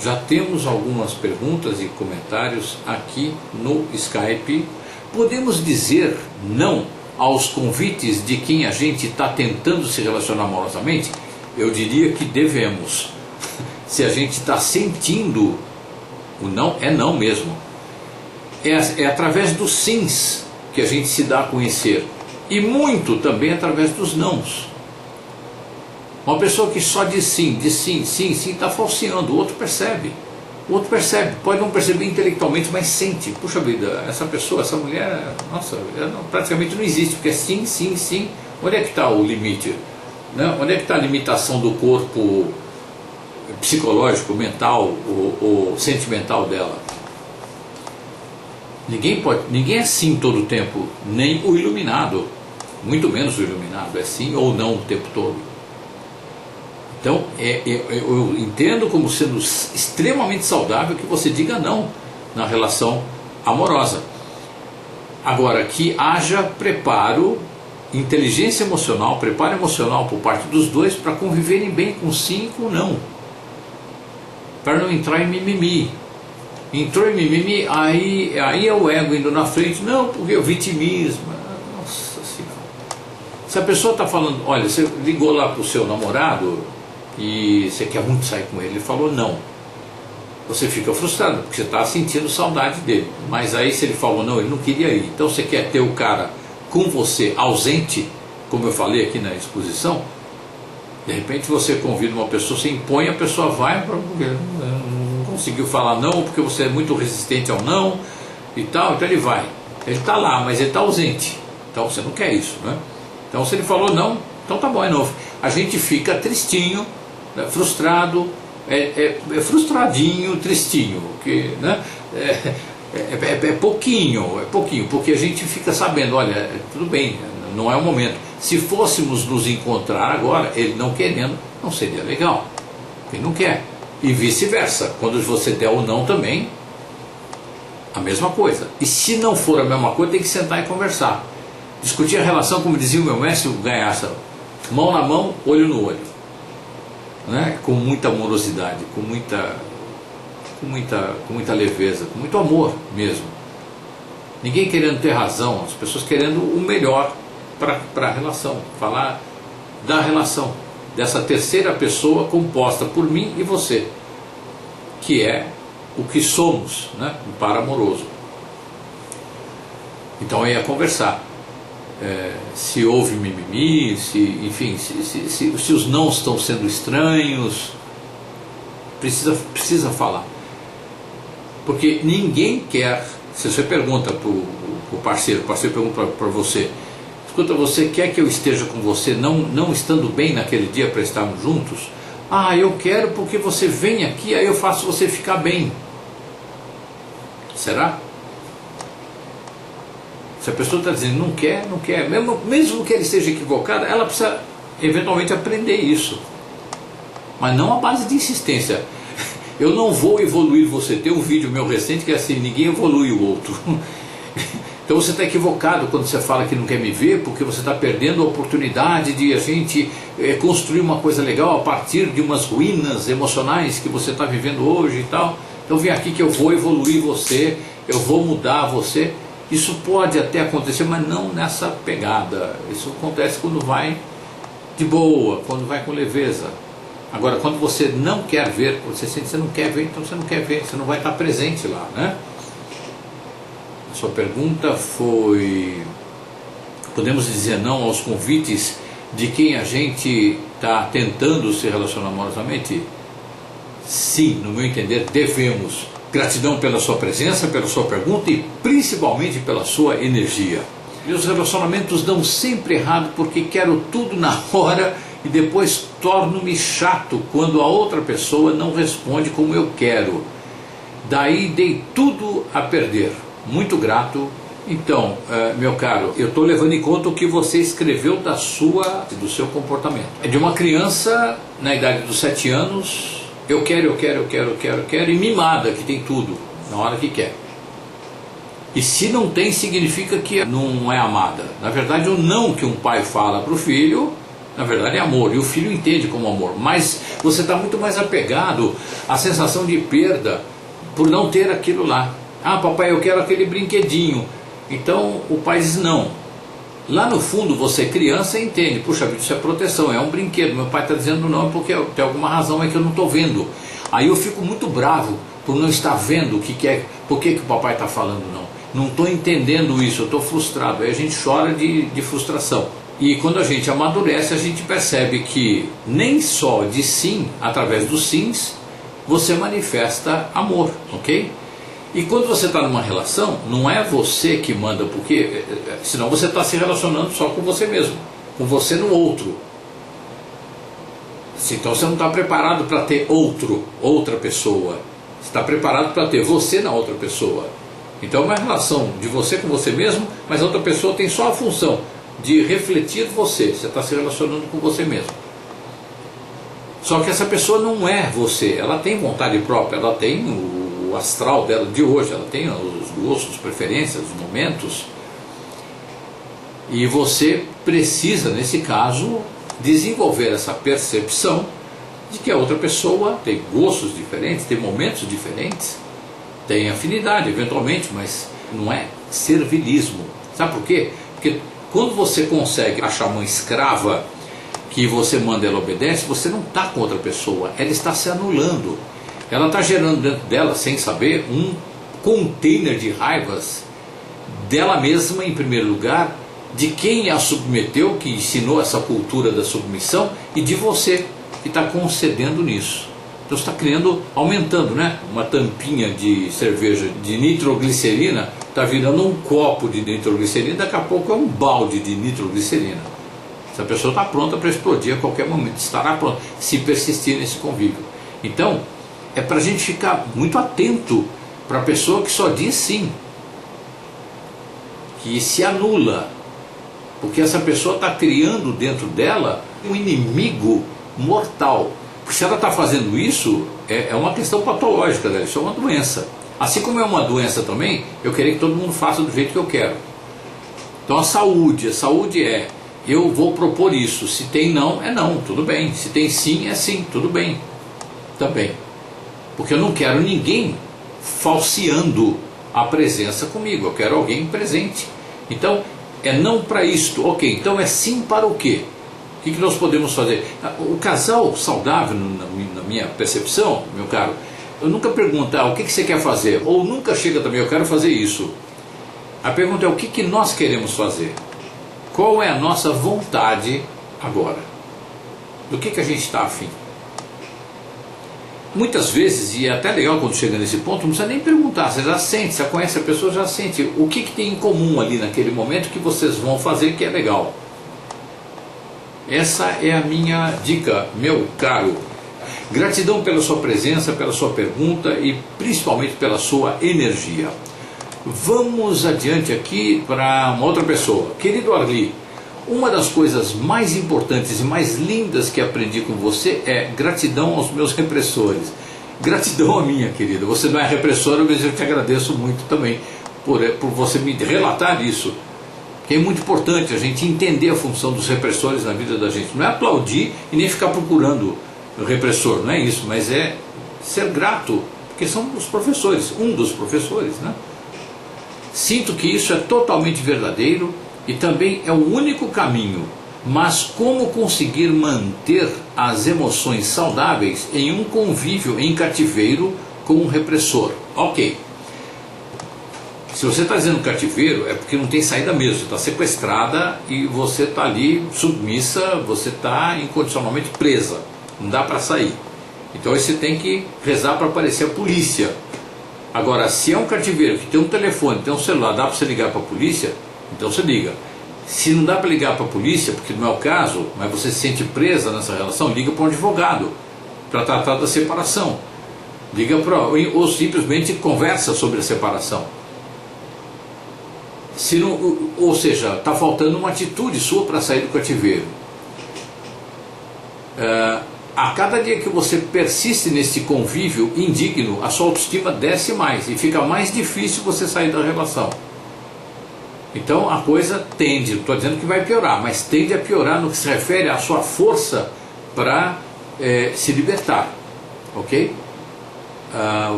Já temos algumas perguntas e comentários aqui no Skype. Podemos dizer não aos convites de quem a gente está tentando se relacionar amorosamente? Eu diria que devemos. Se a gente está sentindo o não, é não mesmo. É através dos sims que a gente se dá a conhecer. E muito também através dos nãos. Uma pessoa que só diz sim, sim, está falseando. O outro percebe. O outro percebe. Pode não perceber intelectualmente, mas sente. Puxa vida, essa pessoa, essa mulher, nossa, praticamente não existe. Porque é sim, sim, sim. Onde é que está o limite? Né? Onde é que está a limitação do corpo psicológico, mental ou sentimental dela? Ninguém é sim todo o tempo, nem o iluminado, muito menos o iluminado, é sim ou não o tempo todo. Então eu entendo como sendo extremamente saudável que você diga não na relação amorosa. Agora, que haja preparo, inteligência emocional, preparo emocional por parte dos dois para conviverem bem com sim e com não, para não entrar em mimimi. Entrou em mimimi, aí é o ego indo na frente. Não, porque o vitimismo. Nossa Senhora. Se a pessoa está falando, olha, você ligou lá para o seu namorado e você quer muito sair com ele, ele falou não. Você fica frustrado, porque você está sentindo saudade dele. Mas aí se ele falou não, ele não queria ir. Então você quer ter o cara com você ausente, como eu falei aqui na exposição. De repente você convida uma pessoa, você impõe, a pessoa vai para conseguiu falar não, porque você é muito resistente ao não e tal, então ele vai. Ele está lá, mas ele está ausente. Então você não quer isso, né? Então se ele falou não, então tá bom, é novo. A gente fica tristinho, né, frustrado, frustradinho, tristinho, que, né, é pouquinho, porque a gente fica sabendo, olha, tudo bem, não é o momento. Se fôssemos nos encontrar agora, ele não querendo, não seria legal. Ele não quer. E vice-versa, quando você der o não também, a mesma coisa. E se não for a mesma coisa, tem que sentar e conversar. Discutir a relação, como dizia o meu mestre, o Gaiaça, mão na mão, olho no olho, né? Com muita amorosidade, com muita leveza, com muito amor mesmo. Ninguém querendo ter razão, as pessoas querendo o melhor para a relação, falar da relação, dessa terceira pessoa composta por mim e você, que é o que somos, né? Um par amoroso. Então aí é conversar. Se houve mimimi, se os não estão sendo estranhos, precisa falar. Porque ninguém quer, se você pergunta para o parceiro pergunta para você, escuta, você quer que eu esteja com você não estando bem naquele dia para estarmos juntos? Ah, eu quero porque você vem aqui, aí eu faço você ficar bem. Será? Se a pessoa está dizendo não quer, mesmo que ele esteja equivocado, ela precisa eventualmente aprender isso. Mas não à base de insistência. Eu não vou evoluir você. Tem um vídeo meu recente que é assim, ninguém evolui o outro. Então você está equivocado quando você fala que não quer me ver, porque você está perdendo a oportunidade de a gente construir uma coisa legal a partir de umas ruínas emocionais que você está vivendo hoje e tal. Então vem aqui que eu vou evoluir você, eu vou mudar você. Isso pode até acontecer, mas não nessa pegada. Isso acontece quando vai de boa, quando vai com leveza. Agora, quando você não quer ver, você sente que você não quer ver, então você não quer ver, você não vai estar presente lá, né? A sua pergunta foi: podemos dizer não aos convites de quem a gente está tentando se relacionar amorosamente? Sim, no meu entender, devemos. Gratidão pela sua presença, pela sua pergunta e principalmente pela sua energia. Meus relacionamentos dão sempre errado porque quero tudo na hora e depois torno-me chato quando a outra pessoa não responde como eu quero. Daí dei tudo a perder. Muito grato. Então, meu caro, eu estou levando em conta o que você escreveu do seu comportamento. É de uma criança na idade dos 7 anos, eu quero, e mimada, que tem tudo, na hora que quer. E se não tem, significa que não é amada. Na verdade, o não que um pai fala para o filho Na verdade é amor, e o filho entende como amor, mas você está muito mais apegado à sensação de perda por não ter aquilo lá. Ah, papai, eu quero aquele brinquedinho. Então o pai diz não. Lá no fundo você criança entende, puxa vida, isso é proteção, é um brinquedo, meu pai está dizendo não porque tem alguma razão é que eu não estou vendo. Aí eu fico muito bravo por não estar vendo o que é, por que o papai está falando não estou entendendo isso, eu estou frustrado. Aí a gente chora de frustração. E quando a gente amadurece, a gente percebe que nem só de sim, através dos sims, você manifesta amor, ok? E quando você está numa relação, não é você que manda, porque senão você está se relacionando só com você mesmo, com você no outro. Então você não está preparado para ter outra pessoa. Você está preparado para ter você na outra pessoa. Então é uma relação de você com você mesmo, mas a outra pessoa tem só a função de refletir você. Você está se relacionando com você mesmo. Só que essa pessoa não é você. Ela tem vontade própria, ela tem o astral dela de hoje, ela tem os gostos, preferências, os momentos. E você precisa, nesse caso, desenvolver essa percepção de que a outra pessoa tem gostos diferentes, tem momentos diferentes, tem afinidade eventualmente, mas não é servilismo. Sabe por quê? Porque quando você consegue achar uma escrava que você manda, ela obedece, você não está com outra pessoa, ela está se anulando. Ela está gerando dentro dela, sem saber, um container de raivas dela mesma em primeiro lugar, de quem a submeteu, que ensinou essa cultura da submissão, e de você que está concedendo nisso. Então você está criando, aumentando, né? Uma tampinha de cerveja de nitroglicerina está virando um copo de nitroglicerina, daqui a pouco é um balde de nitroglicerina. Essa pessoa está pronta para explodir a qualquer momento, estará pronta, se persistir nesse convívio. Então, é para a gente ficar muito atento para a pessoa que só diz sim, que se anula, porque essa pessoa está criando dentro dela um inimigo mortal. Porque se ela está fazendo isso, é uma questão patológica dela, isso é uma doença. Assim como é uma doença também, eu queria que todo mundo faça do jeito que eu quero. Então a saúde é, eu vou propor isso, se tem não, é não, tudo bem. Se tem sim, é sim, tudo bem, também. Porque eu não quero ninguém falseando a presença comigo, eu quero alguém presente. Então, é não para isto, ok, então é sim para o quê? O que nós podemos fazer? O casal saudável, na minha percepção, meu caro, eu nunca pergunto, o que você quer fazer? Ou nunca chega também, eu quero fazer isso. A pergunta é, o que nós queremos fazer? Qual é a nossa vontade agora? Do que a gente está afim? Muitas vezes, e é até legal quando chega nesse ponto, não precisa nem perguntar, você já sente, você conhece a pessoa, já sente o que tem em comum ali naquele momento que vocês vão fazer que é legal. Essa é a minha dica, meu caro. Gratidão pela sua presença, pela sua pergunta e principalmente pela sua energia. Vamos adiante aqui para uma outra pessoa. Querido Arli, uma das coisas mais importantes e mais lindas que aprendi com você é gratidão aos meus repressores. Gratidão a minha, querida. Você não é repressora, mas eu te agradeço muito também por você me relatar isso. Que é muito importante a gente entender a função dos repressores na vida da gente. Não é aplaudir e nem ficar procurando o repressor, não é isso, mas é ser grato, porque são os professores, um dos professores, né? Sinto que isso é totalmente verdadeiro e também é o único caminho, mas como conseguir manter as emoções saudáveis em um convívio em cativeiro com um repressor? Ok. Se você está dizendo cativeiro, é porque não tem saída mesmo, você está sequestrada e você está ali submissa, você está incondicionalmente presa, não dá para sair. Então aí você tem que rezar para aparecer a polícia. Agora, se é um cativeiro que tem um telefone, tem um celular, dá para você ligar para a polícia, então você liga. Se não dá para ligar para a polícia, porque não é o caso, mas você se sente presa nessa relação, liga para um advogado para tratar da separação. Liga ou simplesmente conversa sobre a separação. Se não, ou seja, está faltando uma atitude sua para sair do cativeiro. A cada dia que você persiste nesse convívio indigno, a sua autoestima desce mais e fica mais difícil você sair da relação. Então a coisa tende, não estou dizendo que vai piorar, mas tende a piorar no que se refere à sua força para se libertar, ok?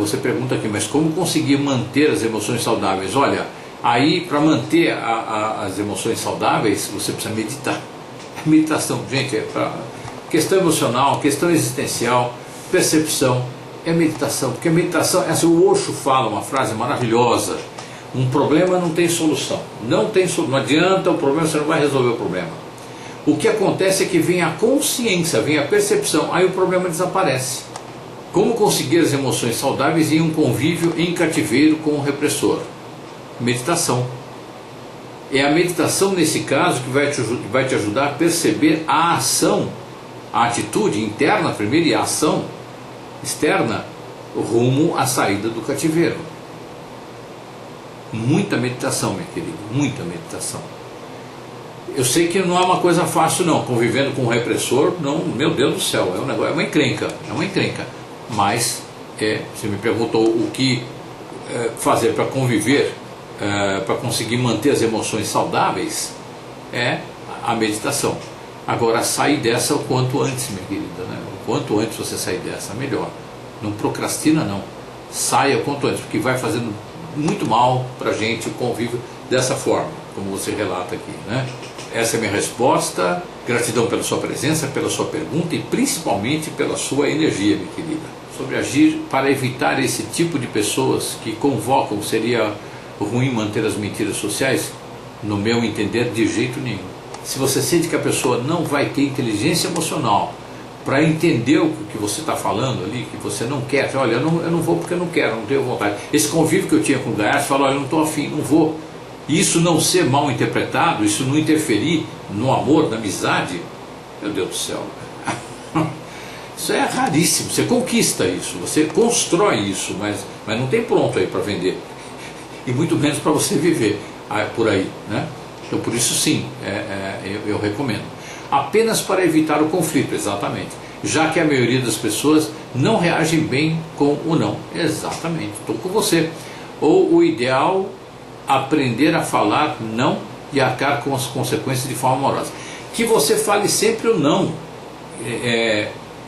Você pergunta aqui, mas como conseguir manter as emoções saudáveis? Olha, aí para manter as emoções saudáveis, você precisa meditar. Meditação, gente, é para questão emocional, questão existencial, percepção, é meditação, porque a meditação, o Osho fala uma frase maravilhosa: um problema não tem solução, não adianta o problema, você não vai resolver o problema. O que acontece é que vem a consciência, vem a percepção, aí o problema desaparece. Como conseguir as emoções saudáveis em um convívio em cativeiro com o repressor? Meditação. É a meditação nesse caso que vai te ajudar a perceber a ação, a atitude interna primeiro e a ação externa rumo à saída do cativeiro. Muita meditação, meu querido, muita meditação. Eu sei que não é uma coisa fácil não, convivendo com um repressor, não, meu Deus do céu, é um negócio, é uma encrenca, mas você me perguntou o que fazer para conviver, para conseguir manter as emoções saudáveis, é a meditação. Agora, sair dessa o quanto antes, minha querida, né? O quanto antes você sair dessa, melhor. Não procrastina não, saia o quanto antes, porque vai fazendo muito mal para a gente o convívio dessa forma, como você relata aqui, né? Essa é a minha resposta. Gratidão pela sua presença, pela sua pergunta e principalmente pela sua energia, minha querida. Sobre agir para evitar esse tipo de pessoas que convocam, seria ruim manter as mentiras sociais? No meu entender, de jeito nenhum. Se você sente que a pessoa não vai ter inteligência emocional para entender o que você está falando ali, que você não quer, olha, eu não vou porque eu não quero, não tenho vontade. Esse convívio que eu tinha com o Gaiás, falou, olha, eu não estou afim, não vou. E isso não ser mal interpretado, isso não interferir no amor, na amizade, meu Deus do céu. Isso é raríssimo, você conquista isso, você constrói isso, mas não tem pronto aí para vender. E muito menos para você viver por aí, né? Então por isso sim, eu recomendo. Apenas para evitar o conflito, exatamente. Já que a maioria das pessoas não reagem bem com o não. Exatamente, estou com você. Ou o ideal, aprender a falar não e arcar com as consequências de forma amorosa. Que você fale sempre o não.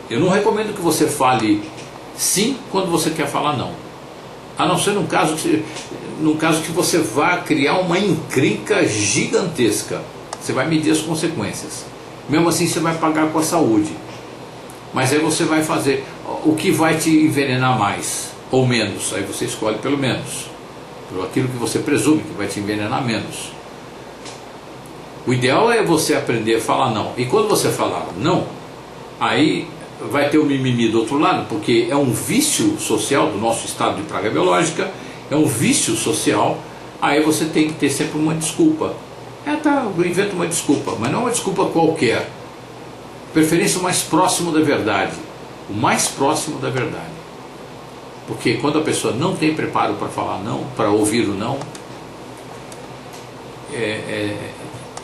Eu não recomendo que você fale sim quando você quer falar não. A não ser num caso que você vá criar uma encrenca gigantesca. Você vai medir as consequências. Mesmo assim você vai pagar com a saúde. Mas aí você vai fazer o que vai te envenenar mais ou menos. Aí você escolhe pelo menos, por aquilo que você presume que vai te envenenar menos. O ideal é você aprender a falar não. E quando você falar não, aí vai ter o mimimi do outro lado, porque é um vício social do nosso estado de praga biológica, é um vício social. Aí você tem que ter sempre uma desculpa. Eu invento uma desculpa, mas não uma desculpa qualquer. Preferência o mais próximo da verdade. O mais próximo da verdade. Porque quando a pessoa não tem preparo para falar não, para ouvir o não, você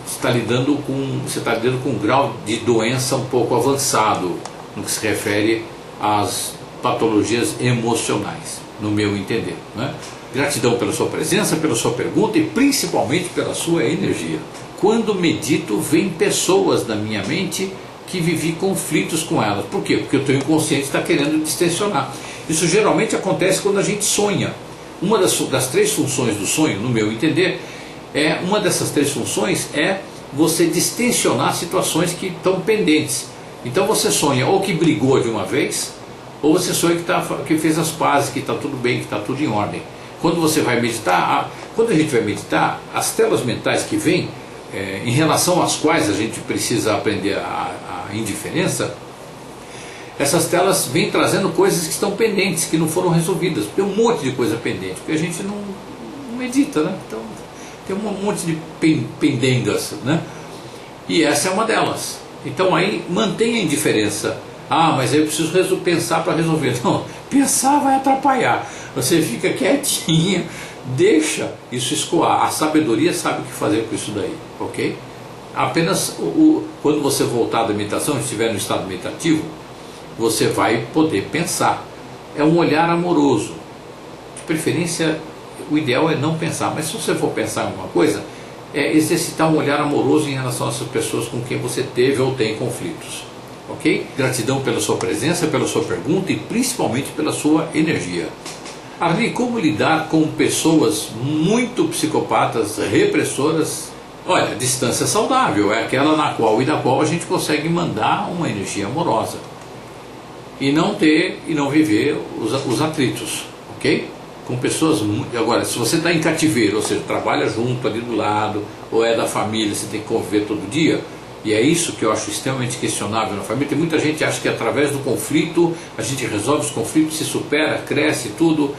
está lidando com um grau de doença um pouco avançado no que se refere às patologias emocionais, no meu entender, né? Gratidão pela sua presença, pela sua pergunta e principalmente pela sua energia. Quando medito, vem pessoas na minha mente que vivi conflitos com elas. Por quê? Porque o teu inconsciente está querendo distensionar. Isso geralmente acontece quando a gente sonha. Uma das três funções do sonho, no meu entender, uma dessas três funções é você distensionar situações que estão pendentes. Então você sonha ou que brigou de uma vez, ou você sonha que fez as pazes, que está tudo bem, que está tudo em ordem. Quando você vai meditar, quando a gente vai meditar, as telas mentais que vêm, em relação às quais a gente precisa aprender a indiferença, essas telas vêm trazendo coisas que estão pendentes, que não foram resolvidas. Tem um monte de coisa pendente, porque a gente não medita, né? Então tem um monte de pendengas, né? E essa é uma delas. Então aí mantenha a indiferença. Mas aí eu preciso pensar para resolver. Não, pensar vai atrapalhar. Você fica quietinha, deixa isso escoar. A sabedoria sabe o que fazer com isso daí, ok? Apenas quando você voltar da meditação, estiver no estado meditativo, você vai poder pensar. É um olhar amoroso. De preferência, o ideal é não pensar. Mas se você for pensar em alguma coisa, é exercitar um olhar amoroso em relação a essas pessoas com quem você teve ou tem conflitos. Ok? Gratidão pela sua presença, pela sua pergunta e principalmente pela sua energia. Arli, como lidar com pessoas muito psicopatas, repressoras? Olha, distância saudável é aquela na qual e da qual a gente consegue mandar uma energia amorosa e não viver os atritos, ok? Com pessoas muito... Agora, se você está em cativeiro, ou seja, trabalha junto ali do lado, ou é da família, você tem que conviver todo dia, e é isso que eu acho extremamente questionável na família. Tem muita gente que acha que através do conflito a gente resolve os conflitos, se supera, cresce tudo.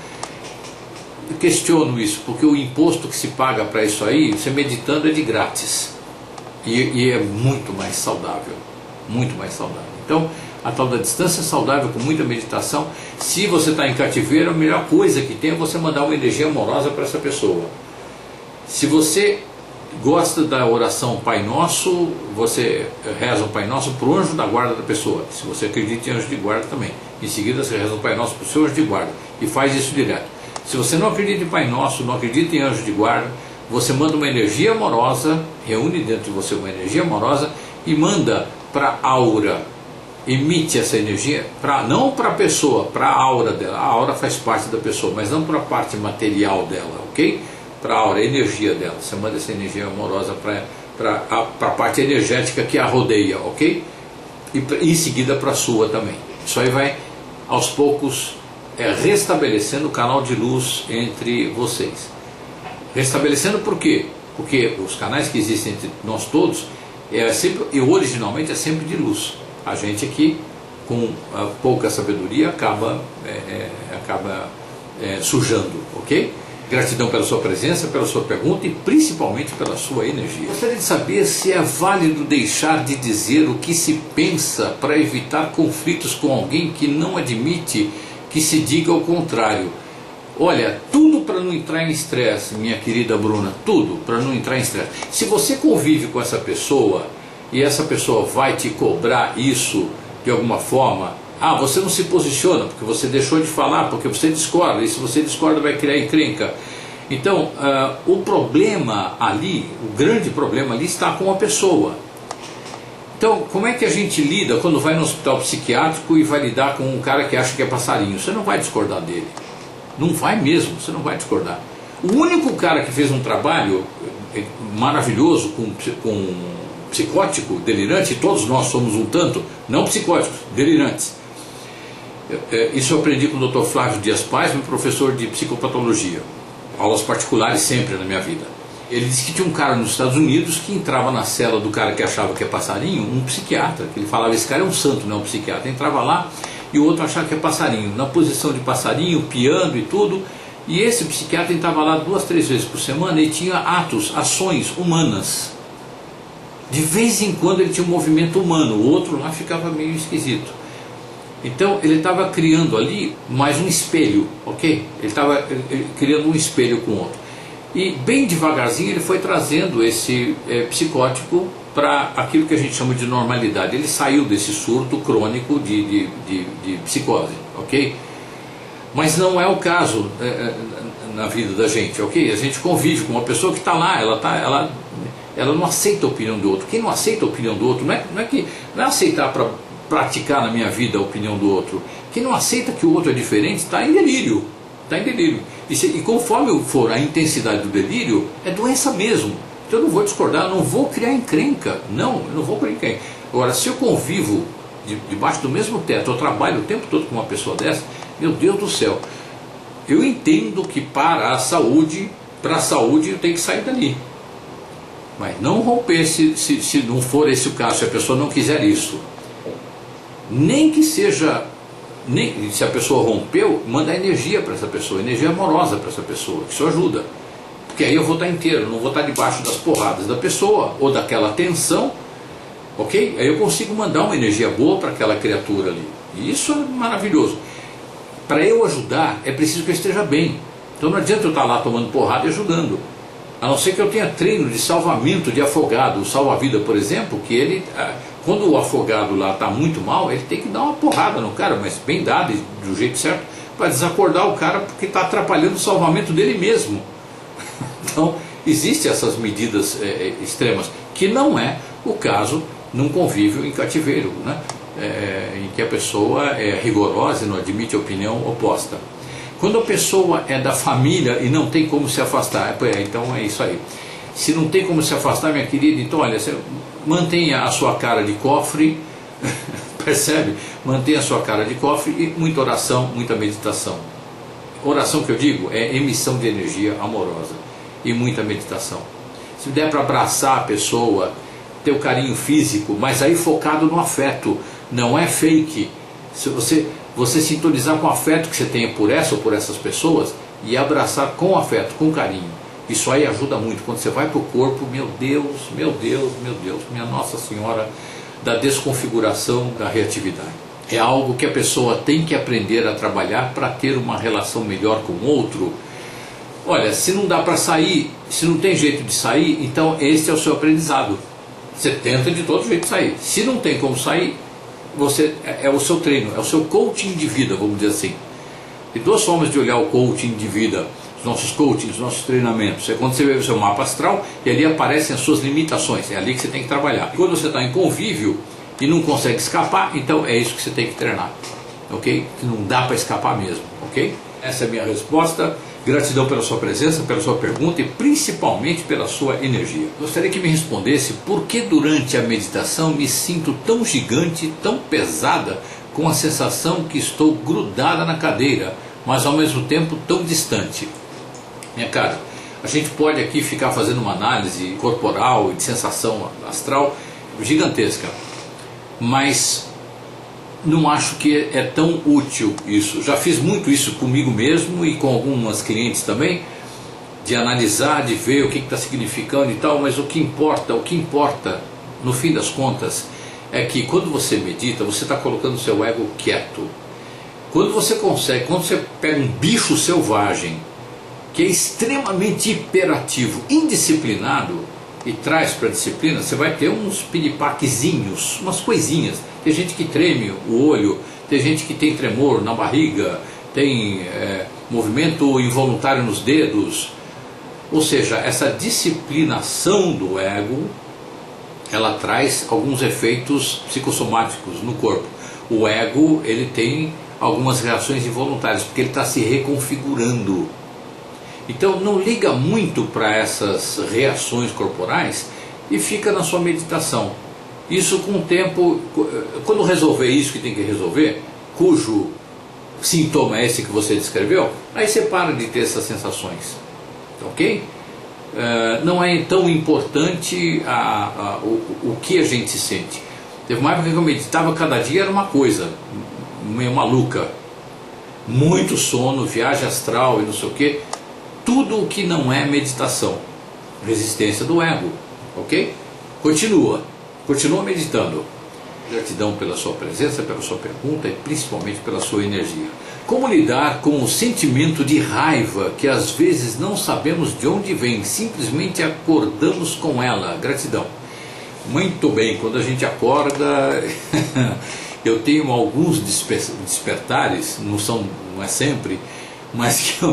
Eu questiono isso, porque o imposto que se paga para isso aí, você meditando, é de grátis. E é muito mais saudável. Muito mais saudável. Então, a tal da distância saudável com muita meditação. Se você está em cativeiro, a melhor coisa que tem é você mandar uma energia amorosa para essa pessoa. Se você gosta da oração Pai Nosso, você reza o Pai Nosso para o anjo da guarda da pessoa. Se você acredita em anjo de guarda também. Em seguida você reza o Pai Nosso para o seu anjo de guarda. E faz isso direto. Se você não acredita em Pai Nosso, não acredita em anjo de guarda, você manda uma energia amorosa, reúne dentro de você uma energia amorosa e manda para a aura. Emite essa energia, não para a pessoa, para a aura dela. A aura faz parte da pessoa, mas não para a parte material dela, ok? Para a aura, a energia dela. Você manda essa energia amorosa para a parte energética que a rodeia, ok? E em seguida para a sua também. Isso aí vai, aos poucos, restabelecendo o canal de luz entre vocês. Restabelecendo por quê? Porque os canais que existem entre nós todos, e originalmente é sempre de luz. A gente aqui, com pouca sabedoria, acaba sujando, ok? Gratidão pela sua presença, pela sua pergunta e principalmente pela sua energia. Gostaria de saber se é válido deixar de dizer o que se pensa para evitar conflitos com alguém que não admite que se diga o contrário. Olha, tudo para não entrar em estresse, minha querida Bruna, tudo para não entrar em estresse. Se você convive com essa pessoa e essa pessoa vai te cobrar isso de alguma forma, você não se posiciona porque você deixou de falar, porque você discorda, e se você discorda vai criar encrenca. Então, o problema ali, o grande problema ali está com a pessoa. Então, como é que a gente lida quando vai no hospital psiquiátrico e vai lidar com um cara que acha que é passarinho? Você não vai discordar dele. Não vai mesmo, você não vai discordar. O único cara que fez um trabalho maravilhoso com psicótico, delirante, e todos nós somos um tanto, não psicóticos, delirantes. Isso eu aprendi com o Dr. Flávio Dias Paz, meu professor de psicopatologia. Aulas particulares sempre na minha vida. Ele disse que tinha um cara nos Estados Unidos que entrava na cela do cara que achava que é passarinho, um psiquiatra, que ele falava, esse cara é um santo, não é um psiquiatra. Entrava lá e o outro achava que é passarinho, na posição de passarinho, piando e tudo. E esse psiquiatra entrava lá 2, 3 vezes por semana e tinha ações humanas. De vez em quando ele tinha um movimento humano, o outro lá ficava meio esquisito. Então ele estava criando ali mais um espelho, ok? Ele estava criando um espelho com o outro. E bem devagarzinho ele foi trazendo esse psicótico para aquilo que a gente chama de normalidade. Ele saiu desse surto crônico de psicose, ok? Mas não é o caso na vida da gente, ok? A gente convive com uma pessoa que está lá, ela não aceita a opinião do outro. Quem não aceita a opinião do outro não é aceitar para praticar na minha vida a opinião do outro. Quem não aceita que o outro é diferente está em delírio. Está em delírio. E conforme for a intensidade do delírio, é doença mesmo. Então eu não vou discordar, eu não vou criar encrenca. Não, eu não vou criar encrenca. Agora, se eu convivo debaixo do mesmo teto, eu trabalho o tempo todo com uma pessoa dessa, meu Deus do céu, eu entendo que para a saúde eu tenho que sair dali. Mas não romper se não for esse o caso, se a pessoa não quiser isso. Nem que seja, se a pessoa rompeu, manda energia para essa pessoa, energia amorosa para essa pessoa, que isso ajuda. Porque aí eu vou estar inteiro, não vou estar debaixo das porradas da pessoa, ou daquela tensão, ok? Aí eu consigo mandar uma energia boa para aquela criatura ali. E isso é maravilhoso. Para eu ajudar, é preciso que eu esteja bem. Então não adianta eu estar lá tomando porrada e ajudando. A não ser que eu tenha treino de salvamento de afogado, o salva-vida, por exemplo, que ele, quando o afogado lá está muito mal, ele tem que dar uma porrada no cara, mas bem dada, do jeito certo, para desacordar o cara, porque está atrapalhando o salvamento dele mesmo. Então, existem essas medidas extremas, que não é o caso num convívio em cativeiro, né? Em que a pessoa é rigorosa e não admite opinião oposta. Quando a pessoa é da família e não tem como se afastar, então é isso aí. Se não tem como se afastar, minha querida, então olha, você mantenha a sua cara de cofre, percebe? Mantenha a sua cara de cofre e muita oração, muita meditação. Oração que eu digo é emissão de energia amorosa e muita meditação. Se der para abraçar a pessoa, ter o carinho físico, mas aí focado no afeto, não é fake. Se você sintonizar com o afeto que você tenha por essa ou por essas pessoas e abraçar com afeto, com carinho, isso aí ajuda muito. Quando você vai para o corpo, meu Deus, meu Deus, meu Deus, minha Nossa Senhora da desconfiguração da reatividade. É algo que a pessoa tem que aprender a trabalhar para ter uma relação melhor com o outro. Olha, se não dá para sair, se não tem jeito de sair, então esse é o seu aprendizado. Você tenta de todo jeito sair. Se não tem como sair, é o seu treino, é o seu coaching de vida, vamos dizer assim. Tem duas formas de olhar o coaching de vida, os nossos coachings, os nossos treinamentos. É quando você vê o seu mapa astral e ali aparecem as suas limitações, é ali que você tem que trabalhar. Quando você está em convívio e não consegue escapar, então é isso que você tem que treinar, ok? Que não dá para escapar mesmo, ok? Essa é a minha resposta. Gratidão pela sua presença, pela sua pergunta e principalmente pela sua energia. Gostaria que me respondesse por que durante a meditação me sinto tão gigante, tão pesada, com a sensação que estou grudada na cadeira, mas ao mesmo tempo tão distante. Minha cara, a gente pode aqui ficar fazendo uma análise corporal e de sensação astral gigantesca, mas não acho que é tão útil isso. Já fiz muito isso comigo mesmo e com algumas clientes também, de analisar, de ver o que está significando e tal, mas o que importa, no fim das contas, é que quando você medita, você está colocando o seu ego quieto. Quando você pega um bicho selvagem, que é extremamente hiperativo, indisciplinado, e traz para a disciplina, você vai ter uns piripaquezinhos, umas coisinhas. Tem gente que treme o olho, tem gente que tem tremor na barriga, tem movimento involuntário nos dedos. Ou seja, essa disciplinação do ego, ela traz alguns efeitos psicossomáticos no corpo. O ego, ele tem algumas reações involuntárias, porque ele está se reconfigurando. Então não liga muito para essas reações corporais e fica na sua meditação. Isso com o tempo, quando resolver isso que tem que resolver, cujo sintoma é esse que você descreveu, aí você para de ter essas sensações, ok? Não é tão importante o que a gente sente. Teve uma época que eu meditava, cada dia era uma coisa meio maluca, muito sono, viagem astral e não sei o que. Tudo o que não é meditação, resistência do ego, ok? Continua meditando. Gratidão pela sua presença, pela sua pergunta e principalmente pela sua energia. Como lidar com o sentimento de raiva que às vezes não sabemos de onde vem, simplesmente acordamos com ela? Gratidão. Muito bem, quando a gente acorda, eu tenho alguns despertares, não é sempre, mas que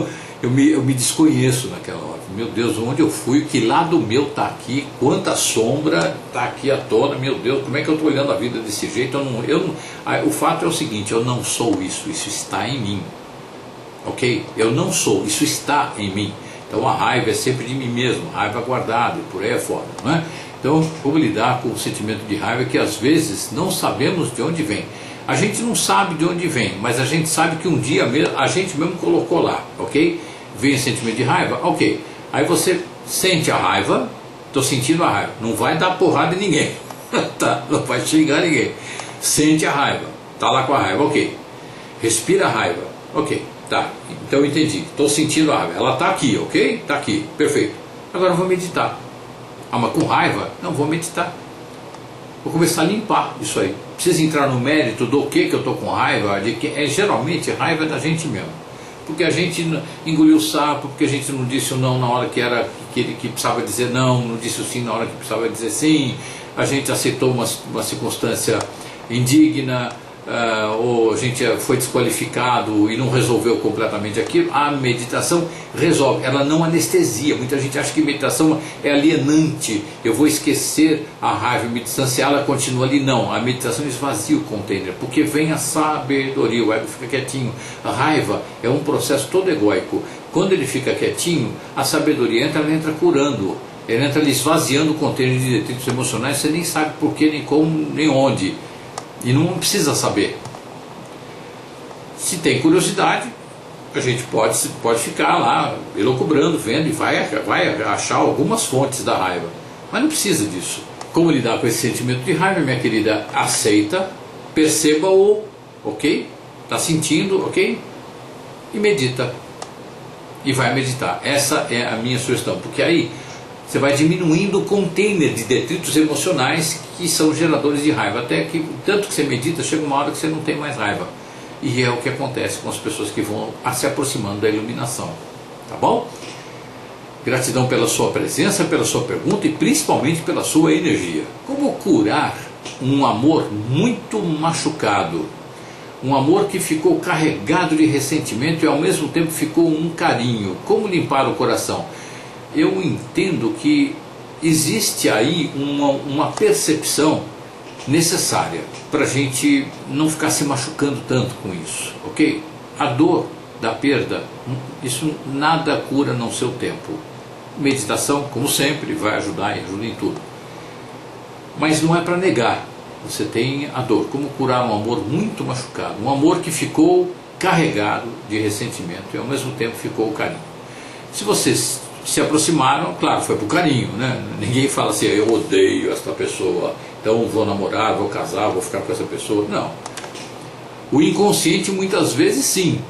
eu me desconheço naquela hora. Meu Deus, onde eu fui? Que lado meu está aqui? Quanta sombra está aqui à tona? Meu Deus, como é que eu estou olhando a vida desse jeito? O fato é o seguinte, eu não sou isso está em mim. Ok? Eu não sou, isso está em mim. Então a raiva é sempre de mim mesmo, raiva guardada, por aí é fora, não é? Então, como lidar com o sentimento de raiva que às vezes não sabemos de onde vem? A gente não sabe de onde vem, mas a gente sabe que um dia a gente mesmo colocou lá, ok? Vem o sentimento de raiva, ok. Aí você sente a raiva, estou sentindo a raiva, não vai dar porrada em ninguém, tá? Não vai xingar ninguém. Sente a raiva, está lá com a raiva, ok. Respira a raiva, ok, tá. Então eu entendi, estou sentindo a raiva, ela está aqui, ok? Está aqui, perfeito. Agora eu vou meditar. Ah, mas com raiva? Não, vou meditar. Vou começar a limpar isso aí. Precisa entrar no mérito do que eu estou com raiva, de que geralmente raiva é da gente mesmo. Porque a gente engoliu o sapo, porque a gente não disse o não na hora que precisava dizer não disse o sim na hora que precisava dizer sim, a gente aceitou uma circunstância indigna, ou a gente foi desqualificado e não resolveu completamente aquilo, a meditação resolve, ela não anestesia. Muita gente acha que meditação é alienante, eu vou esquecer a raiva e me distanciar, ela continua ali. Não, a meditação esvazia o container, porque vem a sabedoria, o ego fica quietinho. A raiva é um processo todo egóico. Quando ele fica quietinho, a sabedoria entra, ela entra curando, ela entra ali esvaziando o container de detritos emocionais, você nem sabe por quê, nem como, nem onde. E não precisa saber. Se tem curiosidade, a gente pode ficar lá elucubrando, vendo, e vai achar algumas fontes da raiva. Mas não precisa disso. Como lidar com esse sentimento de raiva, minha querida? Aceita, perceba-o, ok? Está sentindo, ok? E medita. E vai meditar. Essa é a minha sugestão, porque aí você vai diminuindo o container de detritos emocionais que são geradores de raiva. Até que, tanto que você medita, chega uma hora que você não tem mais raiva. E é o que acontece com as pessoas que vão se aproximando da iluminação. Tá bom? Gratidão pela sua presença, pela sua pergunta e principalmente pela sua energia. Como curar um amor muito machucado? Um amor que ficou carregado de ressentimento e ao mesmo tempo ficou um carinho. Como limpar o coração? Eu entendo que existe aí uma percepção necessária para a gente não ficar se machucando tanto com isso, ok? A dor da perda, isso nada cura não seu tempo. Meditação, como sempre, vai ajudar e ajuda em tudo. Mas não é para negar, você tem a dor. Como curar um amor muito machucado? Um amor que ficou carregado de ressentimento e ao mesmo tempo ficou o carinho. Se vocês se aproximaram, claro, foi por carinho, né? Ninguém fala assim, eu odeio esta pessoa, então vou namorar, vou casar, vou ficar com essa pessoa. Não. O inconsciente muitas vezes sim.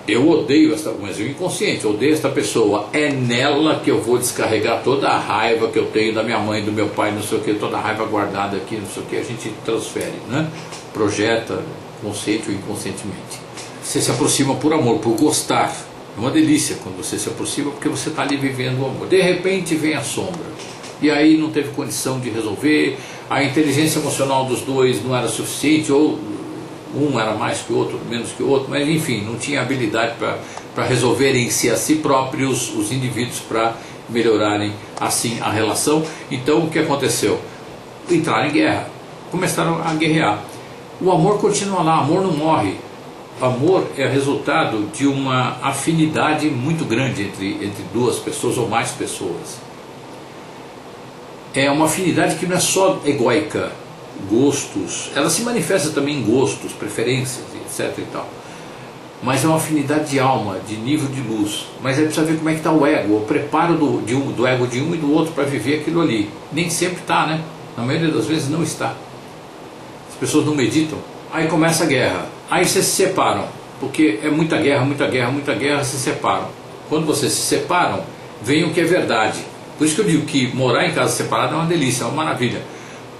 Eu odeio esta, mas o inconsciente, eu odeio esta pessoa, é nela que eu vou descarregar toda a raiva que eu tenho da minha mãe, do meu pai, não sei o que, toda a raiva guardada aqui, não sei o que, a gente transfere, né? Projeta consciente ou inconscientemente. Você se aproxima por amor, por gostar. É uma delícia quando você se aproxima, porque você está ali vivendo o amor. De repente vem a sombra, e aí não teve condição de resolver, a inteligência emocional dos dois não era suficiente, ou um era mais que o outro, menos que o outro, mas enfim, não tinha habilidade para resolverem a si próprios, os indivíduos, para melhorarem assim a relação. Então o que aconteceu? Entraram em guerra, começaram a guerrear. O amor continua lá, o amor não morre. Amor é resultado de uma afinidade muito grande entre duas pessoas ou mais pessoas. É uma afinidade que não é só egóica, gostos, ela se manifesta também em gostos, preferências, etc. e tal. Mas é uma afinidade de alma, de nível de luz. Mas aí precisa ver como é que está o ego, o preparo do ego de um e do outro para viver aquilo ali. Nem sempre está, né? Na maioria das vezes não está. As pessoas não meditam. Aí começa a guerra. Aí vocês se separam, porque é muita guerra, se separam. Quando vocês se separam, vem o que é verdade. Por isso que eu digo que morar em casa separada é uma delícia, é uma maravilha.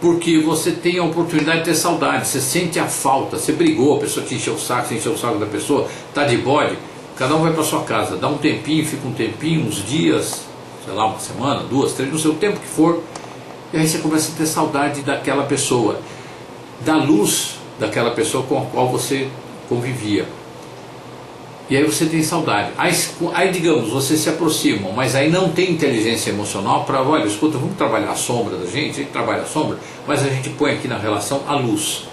Porque você tem a oportunidade de ter saudade, você sente a falta, você brigou, a pessoa te encheu o saco, você encheu o saco da pessoa, está de bode, cada um vai para sua casa, dá um tempinho, fica um tempinho, uns dias, sei lá, uma semana, 2, 3, no seu tempo que for, e aí você começa a ter saudade daquela pessoa, da luz daquela pessoa com a qual você convivia. E aí você tem saudade. Aí digamos, vocês se aproximam, mas aí não tem inteligência emocional para, olha, escuta, vamos trabalhar a sombra da gente, a gente trabalha a sombra, mas a gente põe aqui na relação a luz.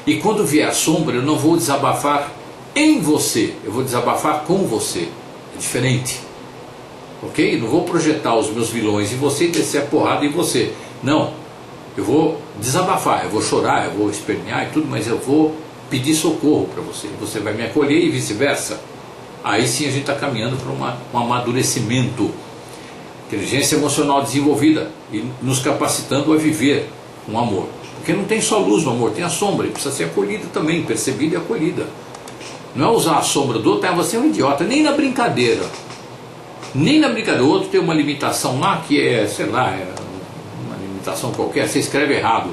E quando vier a sombra, eu não vou desabafar em você, eu vou desabafar com você. É diferente. Ok? Não vou projetar os meus vilões em você e descer a porrada em você. Não. Eu vou desabafar, eu vou chorar, eu vou espernear e tudo, mas eu vou pedir socorro para você. Você vai me acolher e vice-versa. Aí sim a gente está caminhando para um amadurecimento. Inteligência emocional desenvolvida e nos capacitando a viver um amor. Porque não tem só luz no amor, tem a sombra. E precisa ser acolhida também, percebida e acolhida. Não é usar a sombra do outro, você é um idiota, nem na brincadeira. Nem na brincadeira. O outro tem uma limitação lá que é, sei lá, uma limitação qualquer, você escreve errado.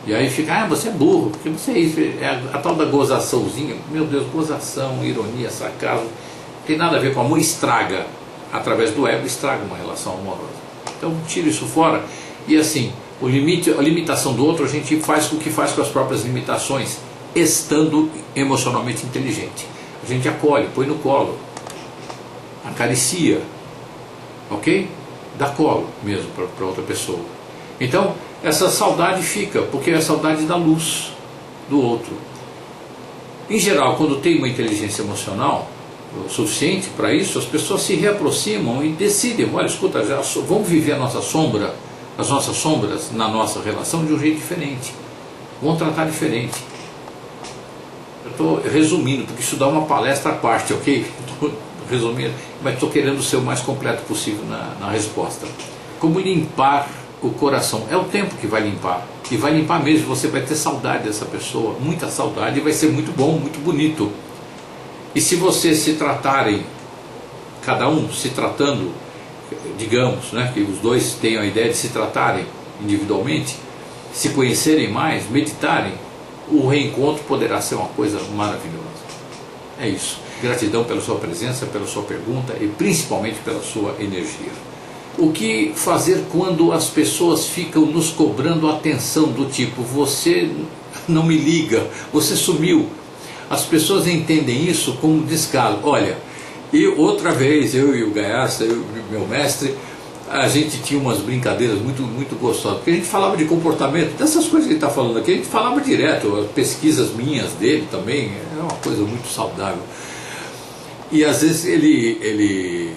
E aí fica, você é burro, porque você é isso, é a tal da gozaçãozinha, meu Deus, gozação, ironia, sarcasmo, não tem nada a ver com amor, estraga, através do ego, estraga uma relação amorosa. Então tira isso fora e assim, O limite, a limitação do outro, a gente faz o que faz com as próprias limitações, estando emocionalmente inteligente. A gente acolhe, põe no colo, acaricia, ok? Dá colo mesmo para outra pessoa. Então, essa saudade fica, porque é a saudade da luz do outro. Em geral, quando tem uma inteligência emocional o suficiente para isso, as pessoas se reaproximam e decidem, olha, escuta, já vamos viver a nossa sombra, as nossas sombras na nossa relação de um jeito diferente. Vamos tratar diferente. Eu estou resumindo, porque isso dá uma palestra à parte, ok? Estou resumindo, mas estou querendo ser o mais completo possível na resposta. Como limpar o coração? É o tempo que vai limpar. E vai limpar mesmo, você vai ter saudade dessa pessoa, muita saudade, e vai ser muito bom, muito bonito. E se vocês se tratarem, cada um se tratando, digamos, né, que os dois tenham a ideia de se tratarem individualmente, se conhecerem mais, meditarem, o reencontro poderá ser uma coisa maravilhosa. É isso. Gratidão pela sua presença, pela sua pergunta e principalmente pela sua energia. O que fazer quando as pessoas ficam nos cobrando atenção do tipo, você não me liga, você sumiu? As pessoas entendem isso como descaso. Olha, outra vez, eu e o Gaiarsa, eu e meu mestre, a gente tinha umas brincadeiras muito gostosas, porque a gente falava de comportamento, dessas coisas que ele está falando aqui, a gente falava direto, as pesquisas minhas dele também, é uma coisa muito saudável. E às vezes ele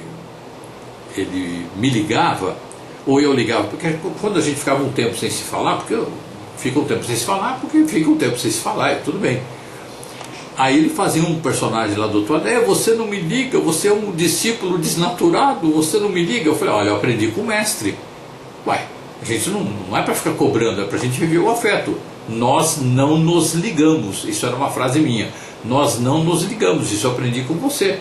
me ligava, ou eu ligava, porque quando a gente ficava um tempo sem se falar, fica um tempo sem se falar, tudo bem. Aí ele fazia um personagem lá do outro lado, você não me liga, você é um discípulo desnaturado, você não me liga. Eu falei, olha, eu aprendi com o mestre. Uai, a gente não é para ficar cobrando, é para a gente viver o afeto. Nós não nos ligamos, isso era uma frase minha, nós não nos ligamos, isso eu aprendi com você.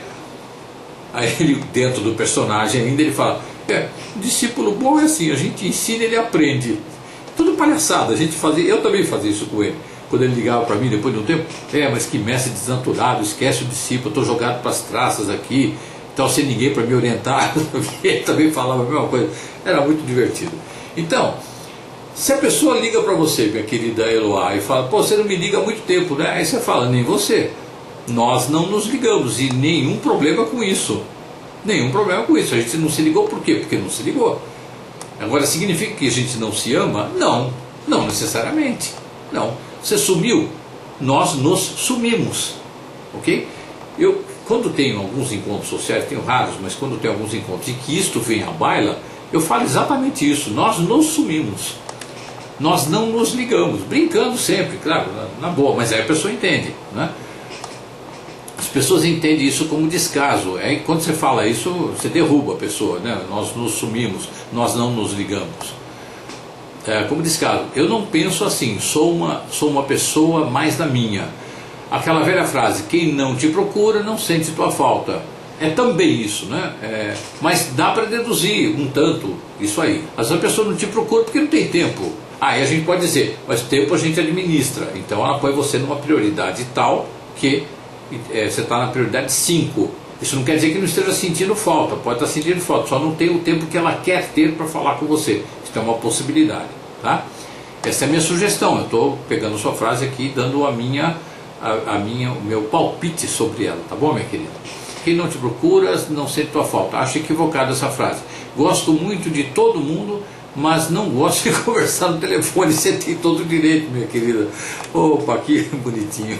Aí ele, dentro do personagem ainda, ele fala, um discípulo bom é assim, a gente ensina, ele aprende. Tudo palhaçada, a gente fazia, eu também fazia isso com ele. Quando ele ligava para mim depois de um tempo, mas que mestre desnaturado, esquece o discípulo, estou jogado para as traças aqui, então sem ninguém para me orientar. Ele também falava a mesma coisa, era muito divertido. Então, se a pessoa liga para você, minha querida Eloá, e fala, você não me liga há muito tempo, né? Aí você fala, nem você. Nós não nos ligamos e nenhum problema com isso. Nenhum problema com isso. A gente não se ligou por quê? Porque não se ligou. Agora, significa que a gente não se ama? Não, não necessariamente. Não. Você sumiu, nós nos sumimos, ok? Eu, quando tenho alguns encontros sociais, tenho raros, mas quando tenho alguns encontros e que isto vem à baila, eu falo exatamente isso, nós nos sumimos, nós não nos ligamos, brincando sempre, claro, na boa, mas aí a pessoa entende, né? As pessoas entendem isso como descaso, aí quando você fala isso, você derruba a pessoa, né? Nós nos sumimos, nós não nos ligamos. Como descaso, eu não penso assim, sou uma pessoa mais da minha. Aquela velha frase, quem não te procura não sente tua falta. É também isso, né? Mas dá para deduzir um tanto isso aí. Às vezes a pessoa não te procura porque não tem tempo. Aí a gente pode dizer, mas tempo a gente administra. Então ela põe você numa prioridade tal que você está na prioridade 5. Isso não quer dizer que não esteja sentindo falta, pode estar sentindo falta, só não tem o tempo que ela quer ter para falar com você. Isso é uma possibilidade, tá? Essa é a minha sugestão, eu estou pegando sua frase aqui e dando o meu palpite sobre ela, tá bom, minha querida? Quem não te procura não sente tua falta. Acho equivocada essa frase. Gosto muito de todo mundo, mas não gosto de conversar no telefone. Você tem todo o direito, minha querida. Opa, que bonitinho.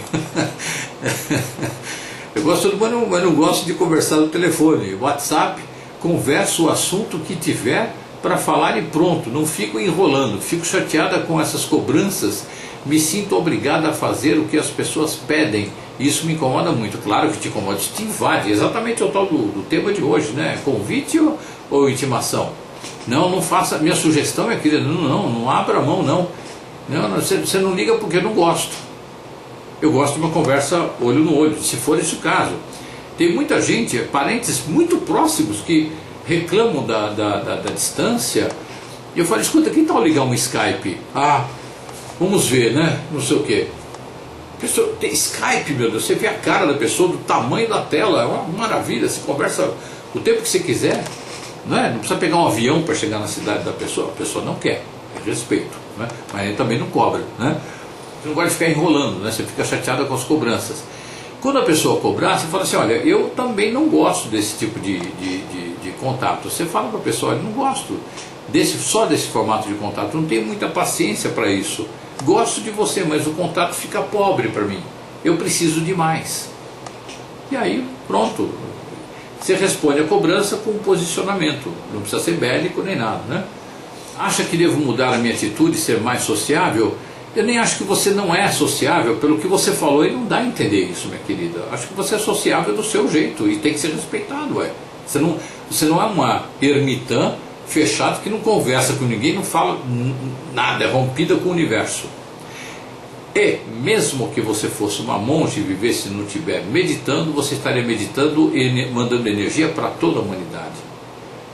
Eu gosto do mas não gosto de conversar no telefone. WhatsApp, converso o assunto que tiver para falar e pronto. Não fico enrolando, fico chateada com essas cobranças. Me sinto obrigada a fazer o que as pessoas pedem. Isso me incomoda muito. Claro que te incomoda, isso te invade. Exatamente o tal do tema de hoje, né? Convite ou intimação? Não faça. Minha sugestão é, querida, não abra a mão, não. Você não liga porque eu não gosto. Eu gosto de uma conversa olho no olho, se for esse o caso. Tem muita gente, parentes muito próximos, que reclamam da distância. E eu falo, escuta, que tal ligar um Skype? Vamos ver, né? Não sei o quê. Pessoa, tem Skype, meu Deus, você vê a cara da pessoa, do tamanho da tela, é uma maravilha, você conversa o tempo que você quiser, não é? Não precisa pegar um avião para chegar na cidade da pessoa, a pessoa não quer. é respeito, né? Mas ele também não cobra, né? Você não gosta de ficar enrolando, né? Você fica chateado com as cobranças. Quando a pessoa cobrar, você fala assim, olha, eu também não gosto desse tipo de contato. Você fala para a pessoa, olha, não gosto só desse formato de contato, não tenho muita paciência para isso. Gosto de você, mas o contato fica pobre para mim. Eu preciso de mais. E aí, pronto. Você responde a cobrança com um posicionamento. Não precisa ser bélico nem nada, né? Acha que devo mudar a minha atitude e ser mais sociável? Eu nem acho que você não é sociável. Pelo que você falou, e não dá a entender isso, minha querida. Acho que você é sociável do seu jeito e tem que ser respeitado, ué. Você não é uma ermitã fechada que não conversa com ninguém, não fala nada, é rompida com o universo. E mesmo que você fosse uma monge e vivesse no Tibete meditando, você estaria meditando e mandando energia para toda a humanidade.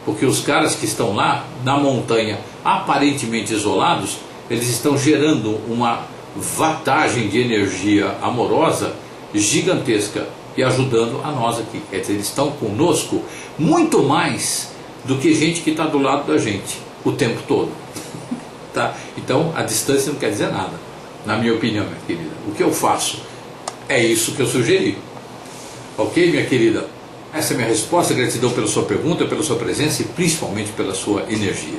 Porque os caras que estão lá na montanha, aparentemente isolados, eles estão gerando uma vatagem de energia amorosa gigantesca e ajudando a nós aqui. Quer dizer, eles estão conosco muito mais do que gente que está do lado da gente o tempo todo. Tá? Então a distância não quer dizer nada, na minha opinião, minha querida. O que eu faço é isso que eu sugeri. Ok, minha querida? Essa é a minha resposta. Gratidão pela sua pergunta, pela sua presença e principalmente pela sua energia.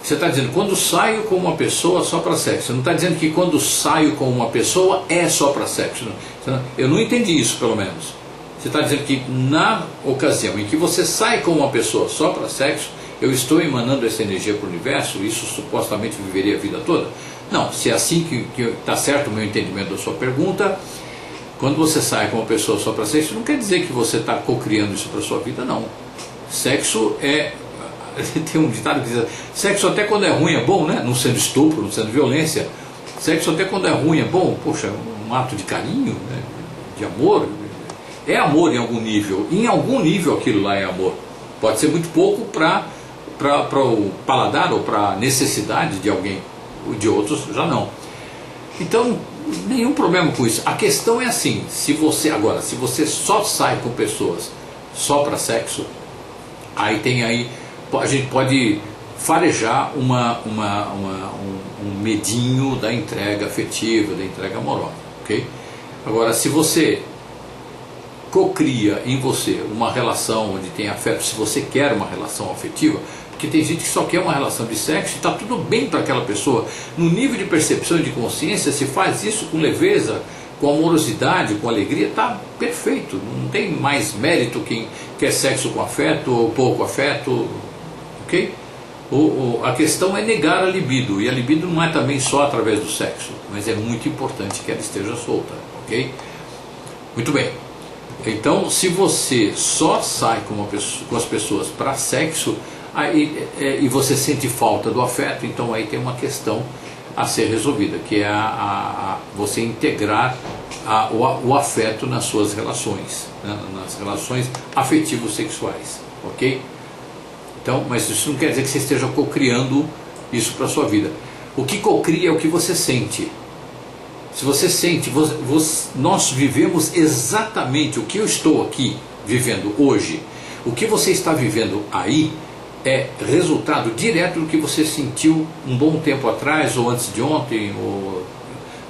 Você está dizendo, quando saio com uma pessoa só para sexo. Você não está dizendo que quando saio com uma pessoa é só para sexo. Não. Eu não entendi isso, pelo menos. Você está dizendo que na ocasião em que você sai com uma pessoa só para sexo, eu estou emanando essa energia para o universo, isso supostamente viveria a vida toda? Não, se é assim que está certo o meu entendimento da sua pergunta, quando você sai com uma pessoa só para sexo, não quer dizer que você está cocriando isso para a sua vida, não. Sexo é... Tem um ditado que diz, sexo até quando é ruim é bom, né? Não sendo estupro, não sendo violência. Sexo até quando é ruim é bom. Poxa, um ato de carinho, né? De amor. É amor em algum nível. Em algum nível aquilo lá é amor. Pode ser muito pouco para o paladar ou para a necessidade de alguém. De outros já não. Então, nenhum problema com isso. A questão é assim, se você só sai com pessoas só para sexo, aí a gente pode farejar um medinho da entrega afetiva, da entrega amorosa, ok? Agora, se você cocria em você uma relação onde tem afeto, se você quer uma relação afetiva, porque tem gente que só quer uma relação de sexo e está tudo bem para aquela pessoa, no nível de percepção e de consciência, se faz isso com leveza, com amorosidade, com alegria, está perfeito, não tem mais mérito quem quer sexo com afeto ou pouco afeto, ok? A questão é negar a libido, e a libido não é também só através do sexo, mas é muito importante que ela esteja solta, ok? Muito bem. Então, se você só sai com as pessoas para sexo, e você sente falta do afeto, então aí tem uma questão a ser resolvida, que é você integrar o afeto nas suas relações, né, nas relações afetivo-sexuais, ok? Então, mas isso não quer dizer que você esteja cocriando isso para a sua vida. O que cocria é o que você sente. Se você sente, nós vivemos exatamente o que eu estou aqui vivendo hoje, o que você está vivendo aí é resultado direto do que você sentiu um bom tempo atrás, ou antes de ontem,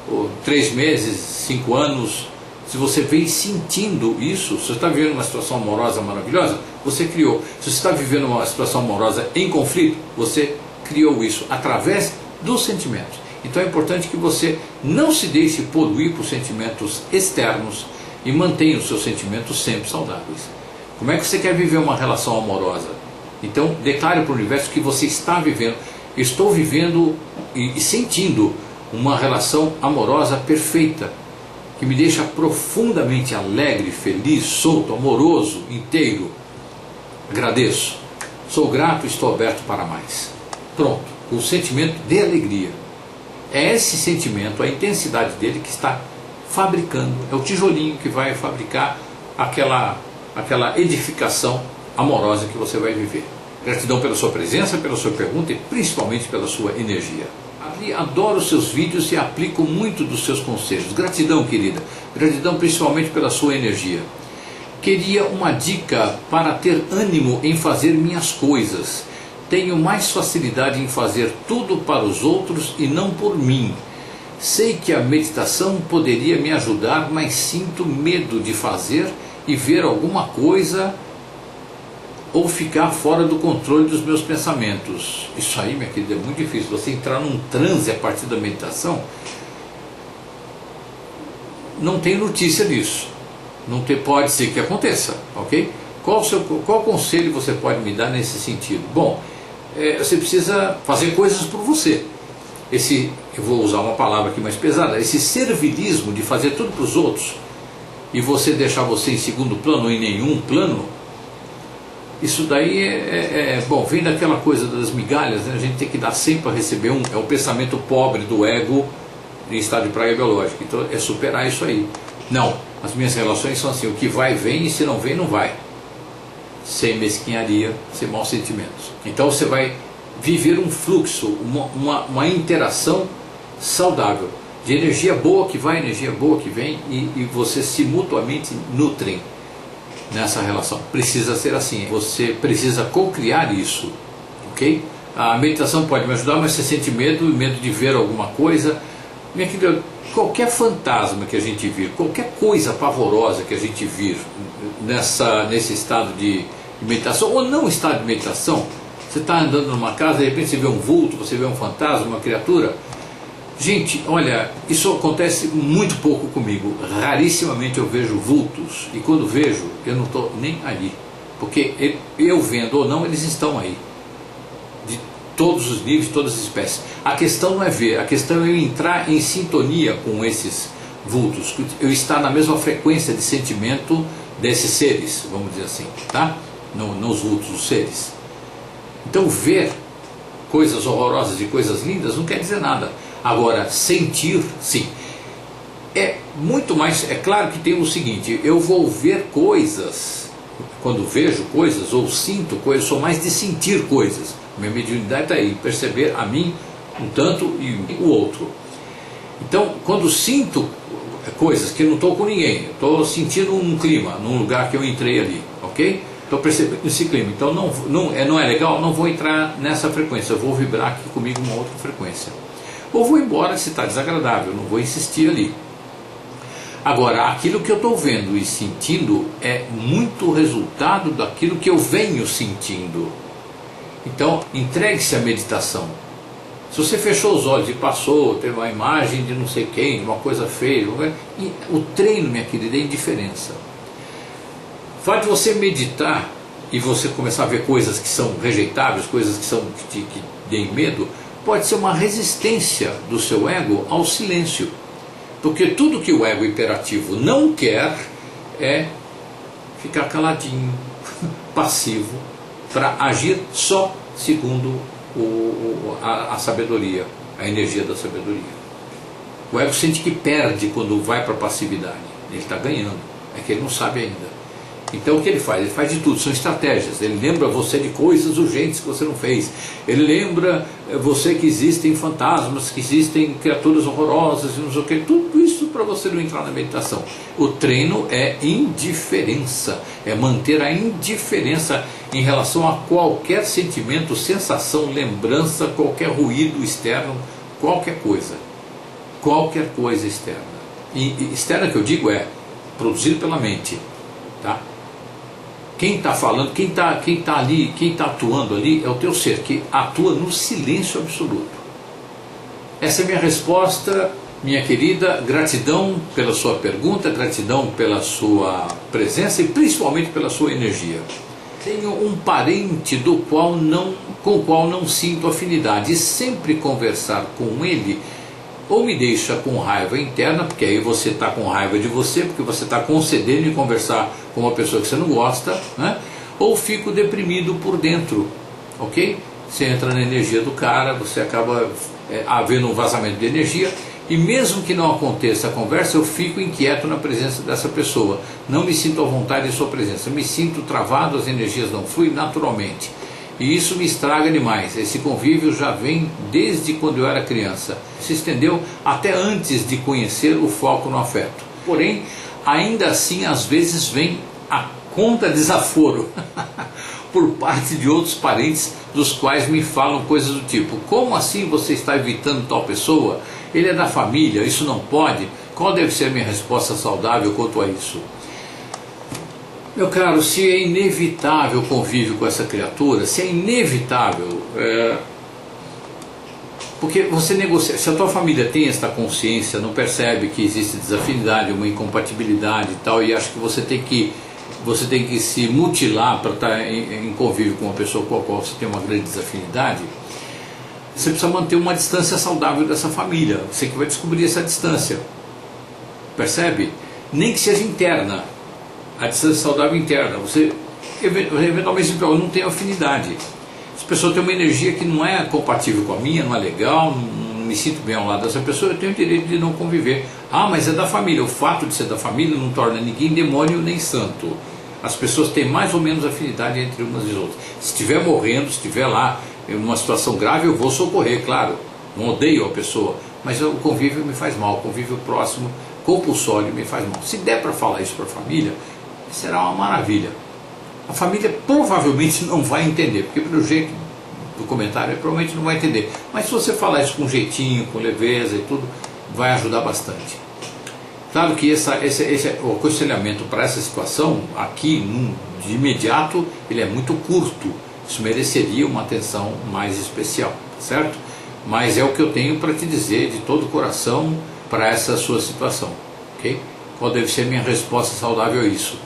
ou 3 meses, 5 anos. Se você vem sentindo isso, se você está vivendo uma situação amorosa maravilhosa, você criou. Se você está vivendo uma situação amorosa em conflito, você criou isso através dos sentimentos. Então é importante que você não se deixe poluir por sentimentos externos e mantenha os seus sentimentos sempre saudáveis. Como é que você quer viver uma relação amorosa? Então declare para o universo que você está vivendo, estou vivendo e sentindo uma relação amorosa perfeita, que me deixa profundamente alegre, feliz, solto, amoroso, inteiro. Agradeço, sou grato e estou aberto para mais. Pronto, com o sentimento de alegria. É esse sentimento, a intensidade dele que está fabricando, é o tijolinho que vai fabricar aquela edificação amorosa que você vai viver. Gratidão pela sua presença, pela sua pergunta e principalmente pela sua energia. Adoro os seus vídeos e aplico muito dos seus conselhos. Gratidão, querida. Gratidão principalmente pela sua energia. Queria uma dica para ter ânimo em fazer minhas coisas. tenho mais facilidade em fazer tudo para os outros e não por mim. Sei que a meditação poderia me ajudar, mas sinto medo de fazer e ver alguma coisa ou ficar fora do controle dos meus pensamentos. Isso aí, minha querida, é muito difícil. Você entrar num transe a partir da meditação, não tem notícia disso. Não tem, pode ser que aconteça, ok? Qual conselho você pode me dar nesse sentido? Bom, você precisa fazer coisas por você. Eu vou usar uma palavra aqui mais pesada, esse servilismo de fazer tudo para os outros e você deixar você em segundo plano ou em nenhum plano, isso daí bom, vem daquela coisa das migalhas, né? A gente tem que dar sempre para receber é o pensamento pobre do ego em estado de praga biológica. Então é superar isso aí. Não, as minhas relações são assim, o que vai vem e se não vem não vai. Sem mesquinharia, sem maus sentimentos. Então você vai viver um fluxo, uma interação saudável, de energia boa que vai, energia boa que vem, e você se mutuamente nutrem nessa relação. Precisa ser assim, você precisa co-criar isso, ok? A meditação pode me ajudar, mas você sente medo de ver alguma coisa. Minha querida, qualquer fantasma que a gente vir, qualquer coisa pavorosa que a gente vir nesse estado de meditação, ou não estado de meditação, você está andando numa casa, de repente você vê um vulto, você vê um fantasma, uma criatura. Gente, olha, isso acontece muito pouco comigo. Rarissimamente eu vejo vultos, e quando vejo, eu não estou nem ali, porque eu vendo ou não, eles estão aí, de todos os níveis, todas as espécies. A questão não é ver, a questão é eu entrar em sintonia com esses vultos, eu estar na mesma frequência de sentimento desses seres, vamos dizer assim, tá? Não os vultos, os seres. Então ver coisas horrorosas e coisas lindas não quer dizer nada. Agora, sentir, sim. É muito mais, é claro que tem o seguinte, eu vou ver coisas, quando vejo coisas ou sinto coisas, sou mais de sentir coisas. Minha mediunidade está aí, perceber a mim um tanto e o outro. Então, quando sinto coisas que eu não estou com ninguém, estou sentindo um clima num lugar que eu entrei ali, ok? Estou percebendo esse clima, então não é legal, não vou entrar nessa frequência, eu vou vibrar aqui comigo uma outra frequência. Ou vou embora se está desagradável, não vou insistir ali. Agora, aquilo que eu estou vendo e sentindo é muito resultado daquilo que eu venho sentindo. Então, entregue-se à meditação. Se você fechou os olhos e passou, teve uma imagem de não sei quem, uma coisa feia, o treino, minha querida, é indiferença. O fato de você meditar e você começar a ver coisas que são rejeitáveis, coisas que deem medo, pode ser uma resistência do seu ego ao silêncio. Porque tudo que o ego hiperativo não quer é ficar caladinho, passivo, para agir só segundo a sabedoria, a energia da sabedoria. O ego sente que perde quando vai para a passividade. Ele está ganhando, é que ele não sabe ainda. Então o que ele faz? Ele faz de tudo, são estratégias. Ele lembra você de coisas urgentes que você não fez. Ele lembra você que existem fantasmas, que existem criaturas horrorosas e não sei o que. Tudo isso para você não entrar na meditação. O treino é indiferença, é manter a indiferença em relação a qualquer sentimento, sensação, lembrança, qualquer ruído externo, qualquer coisa externa. E externa que eu digo é produzido pela mente, tá? Quem está falando, quem está ali, quem está atuando ali é o teu ser, que atua no silêncio absoluto. Essa é a minha resposta, minha querida. Gratidão pela sua pergunta, gratidão pela sua presença e principalmente pela sua energia. Tenho um parente com o qual não sinto afinidade, e sempre conversar com ele ou me deixa com raiva interna, porque aí você está com raiva de você, porque você está concedendo em conversar com uma pessoa que você não gosta, né? Ou fico deprimido por dentro, ok? Você entra na energia do cara, você acaba havendo um vazamento de energia, e mesmo que não aconteça a conversa, eu fico inquieto na presença dessa pessoa, não me sinto à vontade em sua presença, me sinto travado, as energias não fluem naturalmente. E isso me estraga demais. Esse convívio já vem desde quando eu era criança. Se estendeu até antes de conhecer o foco no afeto. Porém, ainda assim, às vezes vem a conta desaforo. por parte de outros parentes, dos quais me falam coisas do tipo: como assim você está evitando tal pessoa? Ele é da família, isso não pode? Qual deve ser a minha resposta saudável quanto a isso? Meu caro, se é inevitável o convívio com essa criatura, se é inevitável, porque você negocia, se a tua família tem esta consciência, não percebe que existe desafinidade, uma incompatibilidade e tal, e acha que você tem que se mutilar para estar em convívio com uma pessoa com a qual você tem uma grande desafinidade, você precisa manter uma distância saudável dessa família. Você que vai descobrir essa distância, percebe? Nem que seja interna, a distância saudável interna. Você eventualmente eu não tenho afinidade. Se a pessoa tem uma energia que não é compatível com a minha, não é legal, não me sinto bem ao lado dessa pessoa, eu tenho o direito de não conviver. Ah, mas é da família. O fato de ser da família não torna ninguém demônio nem santo. As pessoas têm mais ou menos afinidade entre umas e outras. Se estiver morrendo, se estiver lá em uma situação grave, eu vou socorrer, claro. Não odeio a pessoa, mas o convívio me faz mal. O convívio próximo, compulsório, me faz mal. Se der para falar isso para a família, será uma maravilha. A família provavelmente não vai entender, porque pelo jeito do comentário provavelmente não vai entender. Mas se você falar isso com jeitinho, com leveza e tudo, vai ajudar bastante. Claro que esse o aconselhamento para essa situação, aqui de imediato, ele é muito curto. Isso mereceria uma atenção mais especial, certo? Mas é o que eu tenho para te dizer de todo o coração para essa sua situação, ok? Qual deve ser a minha resposta saudável a isso?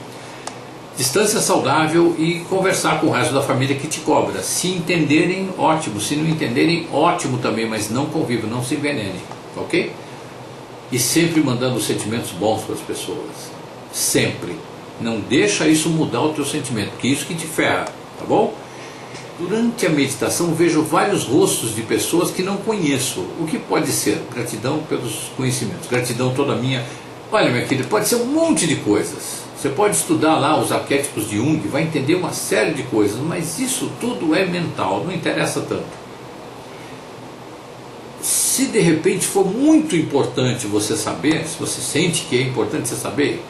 Distância saudável e conversar com o resto da família que te cobra. Se entenderem, ótimo. Se não entenderem, ótimo também, mas não convivam, não se envenenem, ok? E sempre mandando sentimentos bons para as pessoas. Sempre. Não deixa isso mudar o teu sentimento, porque isso que te ferra, tá bom? Durante a meditação vejo vários rostos de pessoas que não conheço. O que pode ser? Gratidão pelos conhecimentos. Gratidão toda minha. Olha, minha querida, pode ser um monte de coisas. Você pode estudar lá os arquétipos de Jung, vai entender uma série de coisas, mas isso tudo é mental, não interessa tanto. Se de repente for muito importante você saber, se você sente que é importante você saber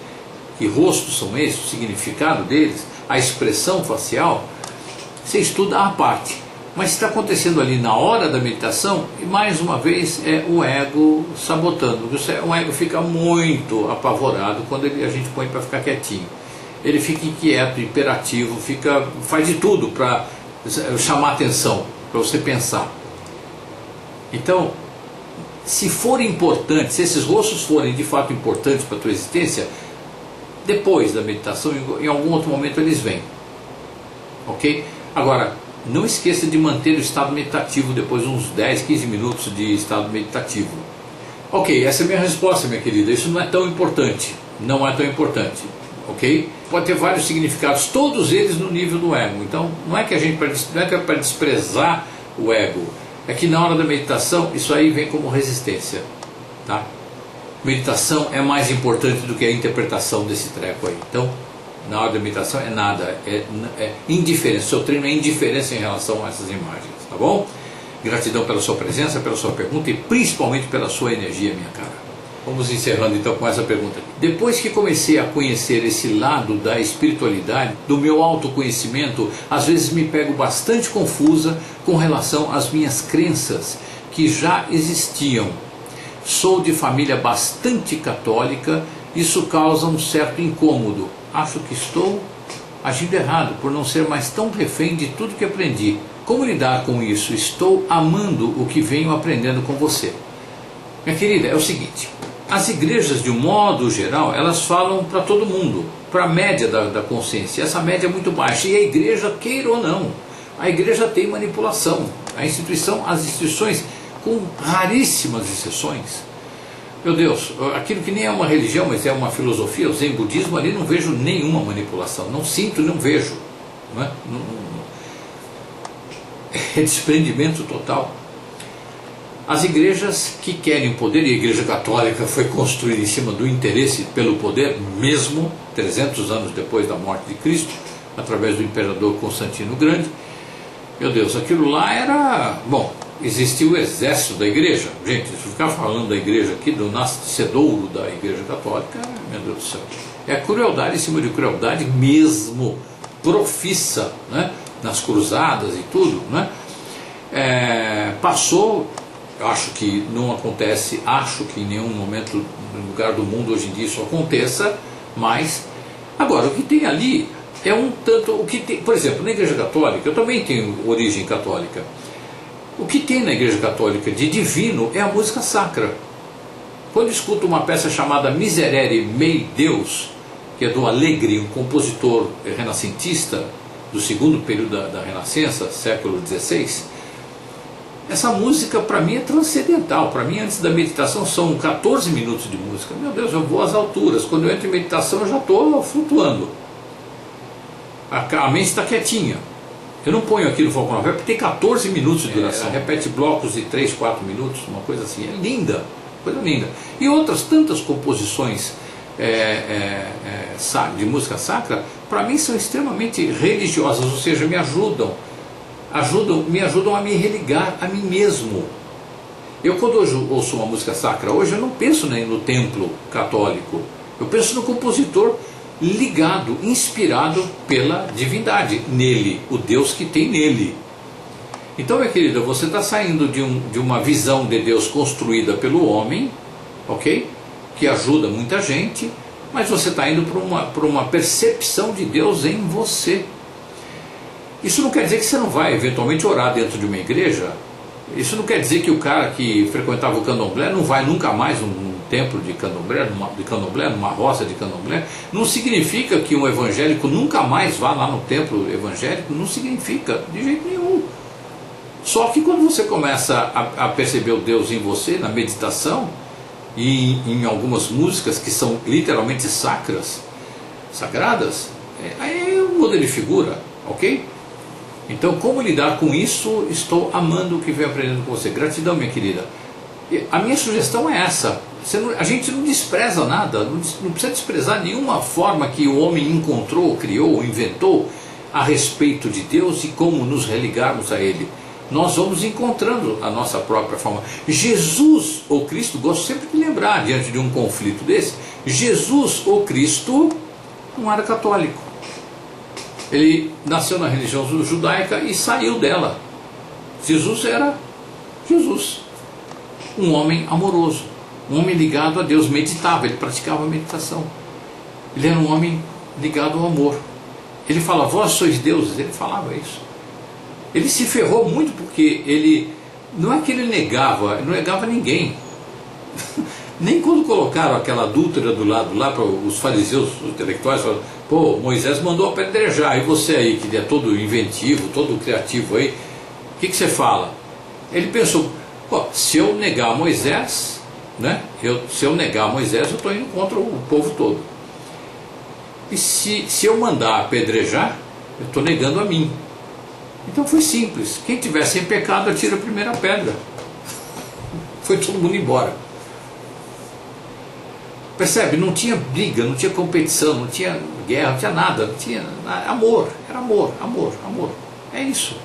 que rostos são esses, o significado deles, a expressão facial, você estuda à parte. Mas está acontecendo ali na hora da meditação, e mais uma vez é o ego sabotando. O ego fica muito apavorado quando a gente põe para ficar quietinho. Ele fica inquieto, hiperativo, faz de tudo para chamar atenção, para você pensar. Então, se for importante, se esses rostos forem de fato importantes para a tua existência, depois da meditação, em algum outro momento eles vêm. Ok? Agora, não esqueça de manter o estado meditativo depois de uns 10, 15 minutos de estado meditativo. Ok, essa é a minha resposta, minha querida. Isso não é tão importante. Não é tão importante. Ok? Pode ter vários significados, todos eles no nível do ego. Então, não é que é para desprezar o ego. É que na hora da meditação, isso aí vem como resistência. Tá? Meditação é mais importante do que a interpretação desse treco aí. Então, na hora da meditação é nada, é indiferença. O seu treino é indiferença em relação a essas imagens, tá bom? Gratidão pela sua presença, pela sua pergunta e principalmente pela sua energia, minha cara. Vamos encerrando então com essa pergunta. Depois que comecei a conhecer esse lado da espiritualidade, do meu autoconhecimento, às vezes me pego bastante confusa com relação às minhas crenças que já existiam. Sou de família bastante católica, isso causa um certo incômodo. Acho que estou agindo errado por não ser mais tão refém de tudo que aprendi. Como lidar com isso? Estou amando o que venho aprendendo com você. Minha querida, é o seguinte, as igrejas de um modo geral, elas falam para todo mundo, para a média da consciência. Essa média é muito baixa e a igreja, queira ou não, a igreja tem manipulação. As instituições, com raríssimas exceções, meu Deus, aquilo que nem é uma religião, mas é uma filosofia, o Zen budismo, ali não vejo nenhuma manipulação, não sinto, não vejo. Não é? É desprendimento total. As igrejas que querem poder, e a Igreja Católica foi construída em cima do interesse pelo poder, mesmo 300 anos depois da morte de Cristo, através do imperador Constantino o Grande. Meu Deus, aquilo lá era... Bom, existia o exército da igreja. Gente, se ficar falando da igreja aqui, do nascedouro da Igreja Católica, meu Deus do céu, é crueldade em cima de crueldade mesmo, profissa, né? nas cruzadas e tudo, né? Passou, acho que não acontece, acho que em nenhum momento no lugar do mundo hoje em dia isso aconteça, mas agora o que tem ali é um tanto, o que tem, por exemplo, na Igreja Católica, eu também tenho origem católica, o que tem na Igreja Católica de divino é a música sacra. Quando eu escuto uma peça chamada Miserere Mei Deus, que é do Allegri, um compositor renascentista do segundo período da Renascença, século XVI, essa música para mim é transcendental. Para mim, antes da meditação, são 14 minutos de música. Meu Deus, eu vou às alturas. Quando eu entro em meditação, eu já estou flutuando. A mente está quietinha. Eu não ponho aqui no foco na fé porque tem 14 minutos de duração. Repete blocos de 3, 4 minutos, uma coisa assim. É linda, coisa linda. E outras tantas composições de música sacra, para mim são extremamente religiosas, ou seja, me ajudam a me religar a mim mesmo. Eu, quando hoje ouço uma música sacra, hoje eu não penso nem no templo católico, eu penso no compositor ligado, inspirado pela divindade nele, o Deus que tem nele. Então, minha querida, você está saindo de uma visão de Deus construída pelo homem, ok? Que ajuda muita gente, mas você está indo para uma percepção de Deus em você. Isso não quer dizer que você não vai eventualmente orar dentro de uma igreja. Isso não quer dizer que o cara que frequentava o candomblé não vai nunca mais num templo de candomblé, numa roça de candomblé. Não significa que um evangélico nunca mais vá lá no templo evangélico. Não significa de jeito nenhum. Só que quando você começa a perceber o Deus em você, na meditação, e em algumas músicas que são literalmente sagradas, aí muda de figura, ok? Então, como lidar com isso? Estou amando o que venho aprendendo com você. Gratidão, minha querida. A minha sugestão é essa. A gente não despreza nada, não precisa desprezar nenhuma forma que o homem encontrou, criou, inventou a respeito de Deus e como nos religarmos a Ele. Nós vamos encontrando a nossa própria forma. Jesus, ou Cristo, gosto sempre de lembrar, diante de um conflito desse, Jesus, ou Cristo, não era católico. Ele nasceu na religião judaica e saiu dela. Jesus era Jesus, um homem amoroso, um homem ligado a Deus, meditava, ele praticava meditação. Ele era um homem ligado ao amor. Ele fala, vós sois deuses, ele falava isso. Ele se ferrou muito porque ele, não é que ele não negava ninguém. Nem quando colocaram aquela adúltera do lado lá para os fariseus, os intelectuais, falaram, pô, Moisés mandou apedrejar, e você aí que é todo inventivo, todo criativo aí, o que você fala? Ele pensou, pô, se eu negar Moisés, né, se eu negar Moisés, eu estou indo contra o povo todo. E se eu mandar apedrejar, eu estou negando a mim. Então foi simples, quem tiver sem pecado atira a primeira pedra. Foi todo mundo embora. Percebe? Não tinha briga, não tinha competição, não tinha guerra, não tinha nada, não tinha amor, era amor, amor, amor. É isso.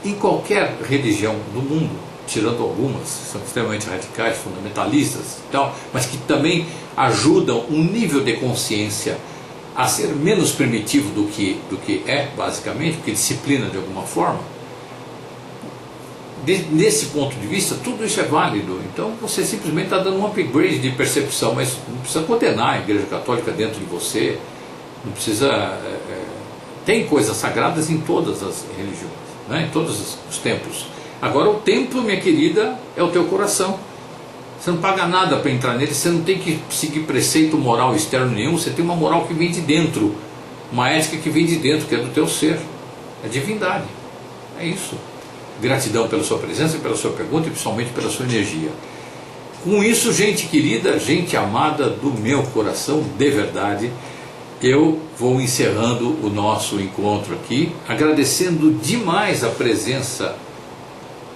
Em qualquer religião do mundo, tirando algumas, são extremamente radicais, fundamentalistas e tal, mas que também ajudam um nível de consciência a ser menos primitivo do que é, basicamente, porque disciplina de alguma forma. Nesse ponto de vista, tudo isso é válido. Então você simplesmente está dando um upgrade de percepção, mas não precisa condenar a Igreja Católica dentro de você, não precisa. Tem coisas sagradas em todas as religiões, né? Em todos os templos. Agora, o templo, minha querida, é o teu coração. Você não paga nada para entrar nele, você não tem que seguir preceito moral externo nenhum, você tem uma moral que vem de dentro, uma ética que vem de dentro, que é do teu ser, é divindade, é isso. Gratidão pela sua presença, pela sua pergunta e principalmente pela sua energia. Com isso, gente querida, gente amada do meu coração, de verdade, eu vou encerrando o nosso encontro aqui, agradecendo demais a presença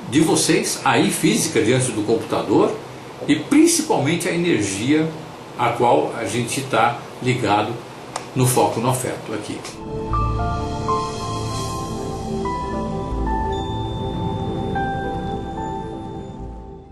de vocês, aí física, diante do computador, e principalmente a energia a qual a gente está ligado no foco no afeto aqui.